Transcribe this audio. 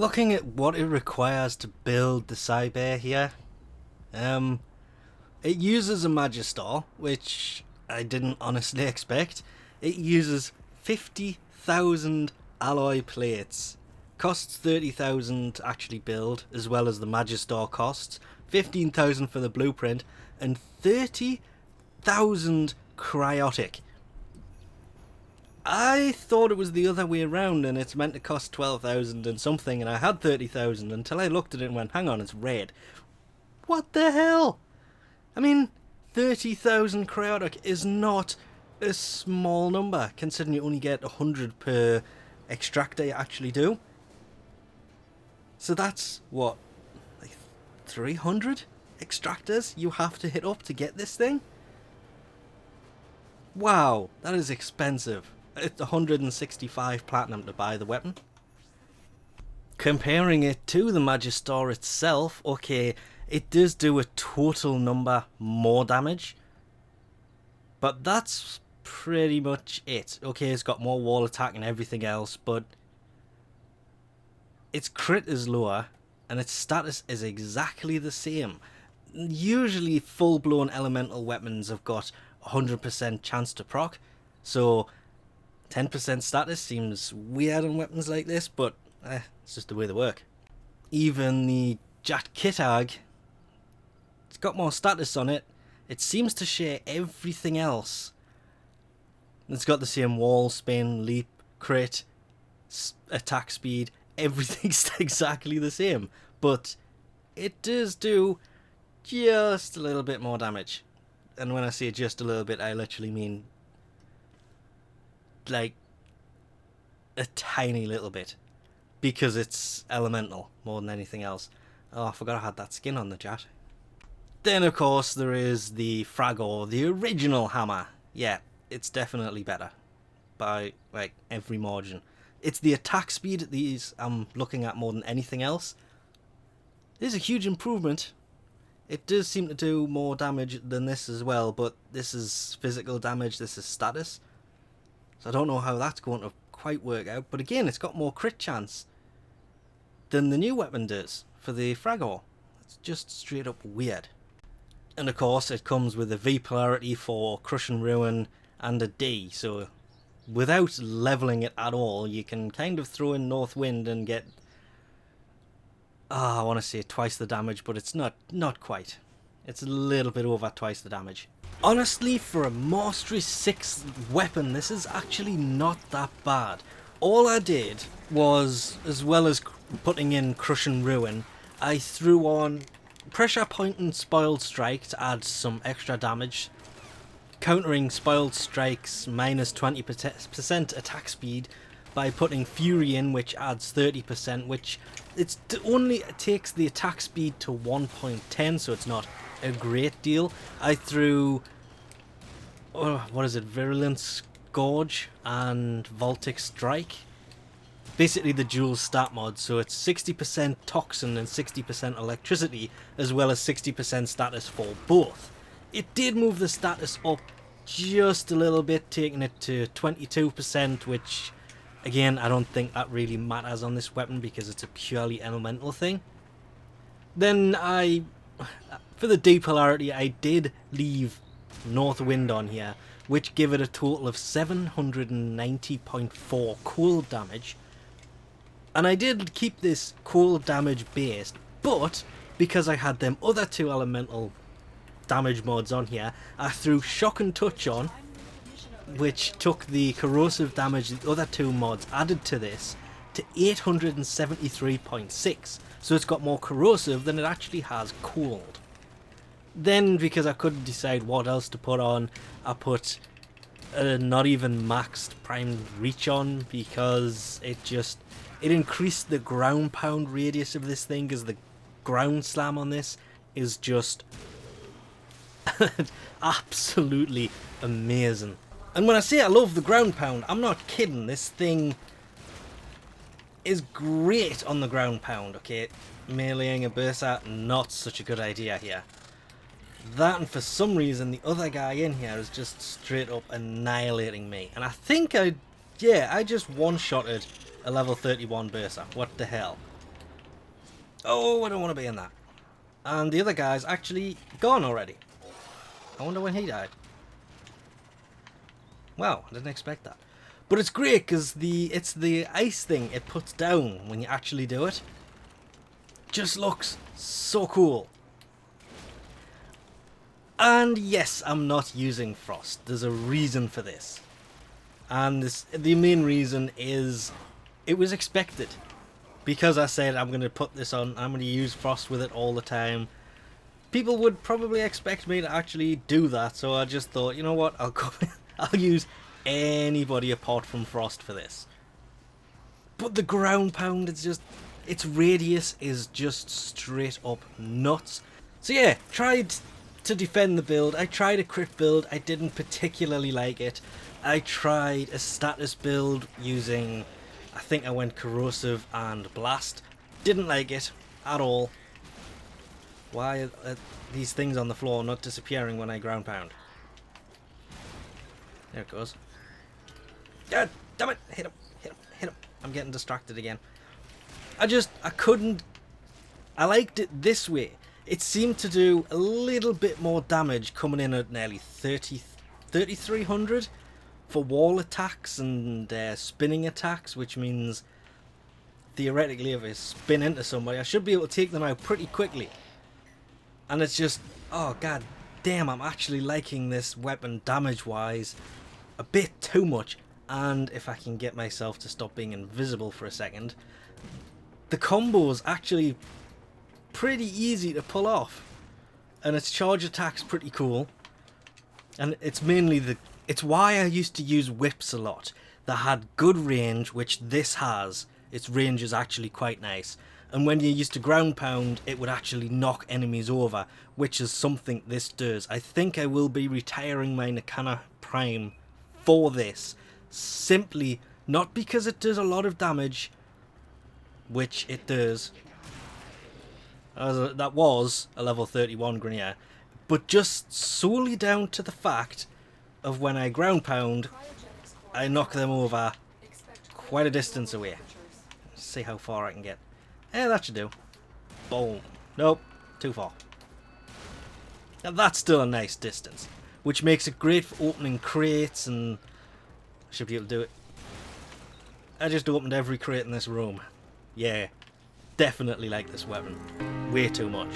Looking at what it requires to build the Sibear here, it uses a Magister, which I didn't honestly expect. It uses 50,000 alloy plates. Costs 30,000 to actually build, as well as the Magister costs. 15,000 for the blueprint, and 30,000 cryotic. I thought it was the other way around and it's meant to cost 12,000 and something, and I had 30,000 until I looked at it and went, hang on, it's red. What the hell? I mean, 30,000 cryotic is not a small number, considering you only get 100 per extractor you actually do. So that's, what, like 300 extractors you have to hit up to get this thing? Wow, that is expensive. It's 165 platinum to buy the weapon. Comparing it to the Magister itself, okay, it does do a total number more damage, but that's pretty much it. Okay, it's got more wall attack and everything else, but its crit is lower and its status is exactly the same. Usually full-blown elemental weapons have got 100% chance to proc, so 10% status seems weird on weapons like this, but it's just the way they work. Even the Jatkitag, it's got more status on it. It seems to share everything else. It's got the same wall, spin, leap, crit, attack speed, everything's exactly the same, but it does do just a little bit more damage. And when I say just a little bit, I literally mean like a tiny little bit, because it's elemental more than anything else. Oh, I forgot I had that skin on the Jat. Then of course there is the Fragor, the original hammer. Yeah, it's definitely better by like every margin. It's the attack speed at these I'm looking at more than anything else. There's a huge improvement. It does seem to do more damage than this as well, but this is physical damage, this is status. So I don't know how that's going to quite work out, but again, it's got more crit chance than the new weapon does for the Fragor. It's just straight up weird. And of course, it comes with a V polarity for Crush and Ruin and a D, so without leveling it at all, you can kind of throw in North Wind and get, I want to say twice the damage, but it's not quite. It's a little bit over twice the damage. Honestly, for a Mastery 6 weapon, this is actually not that bad. All I did was, as well as putting in Crush and Ruin, I threw on Pressure Point and Spoiled Strike to add some extra damage, countering Spoiled Strike's minus 20% attack speed by putting Fury in, which adds 30%, which it only takes the attack speed to 1.10, so it's not a great deal. I threw, what is it, Virulent Scourge and Voltic Strike. Basically the dual stat mod, so it's 60% Toxin and 60% Electricity, as well as 60% status for both. It did move the status up just a little bit, taking it to 22%, which, again, I don't think that really matters on this weapon because it's a purely elemental thing. Then for the D polarity, I did leave North Wind on here, which give it a total of 790.4 cold damage. And I did keep this cold damage based, but because I had them other two elemental damage mods on here, I threw Shock and Touch on, which took the corrosive damage the other two mods added to this to 873.6. So it's got more corrosive than it actually has cold. Then, because I couldn't decide what else to put on, I put a not even maxed primed reach on, because it increased the ground pound radius of this thing, because the ground slam on this is just absolutely amazing. And when I say I love the ground pound, I'm not kidding. This thing is great on the ground pound, okay? Meleeing a Berserker, not such a good idea here. That, and for some reason the other guy in here is just straight up annihilating me. And I think I just one-shotted a level 31 Berserker. What the hell? Oh, I don't want to be in that. And the other guy's actually gone already. I wonder when he died. Wow, I didn't expect that. But it's great because it's the ice thing it puts down when you actually do it. Just looks so cool. And yes, I'm not using frost. There's a reason for this. And the main reason is it was expected. Because I said I'm going to put this on, I'm going to use frost with it all the time. People would probably expect me to actually do that, so I just thought, you know what, I'll use anybody apart from frost for this. But the ground pound, its radius is just straight up nuts. So yeah, tried to defend the build. I tried a crit build, I didn't particularly like it. I tried a status build using, I think I went corrosive and blast. Didn't like it at all. Why are these things on the floor not disappearing when I ground pound? There it goes. God damn it! Hit him! Hit him! Hit him! I'm getting distracted again. I couldn't... I liked it this way. It seemed to do a little bit more damage coming in at nearly 3,300 for wall attacks and spinning attacks, which means theoretically if I spin into somebody I should be able to take them out pretty quickly. And it's just, oh god damn, I'm actually liking this weapon damage wise a bit too much. And if I can get myself to stop being invisible for a second, the combo is actually pretty easy to pull off. And its charge attack's pretty cool. And it's mainly it's why I used to use whips a lot. That had good range, which this has. Its range is actually quite nice. And when you used to ground pound, it would actually knock enemies over, which is something this does. I think I will be retiring my Nikana Prime for this. Simply, not because it does a lot of damage, which it does. That was a level 31 Grenier. But just solely down to the fact of when I ground pound, I knock them over quite a distance away. Let's see how far I can get. Yeah, that should do. Boom. Nope, too far. Now that's still a nice distance, which makes it great for opening crates, and I should be able to do it. I just opened every crate in this room. Yeah, definitely like this weapon. Way too much.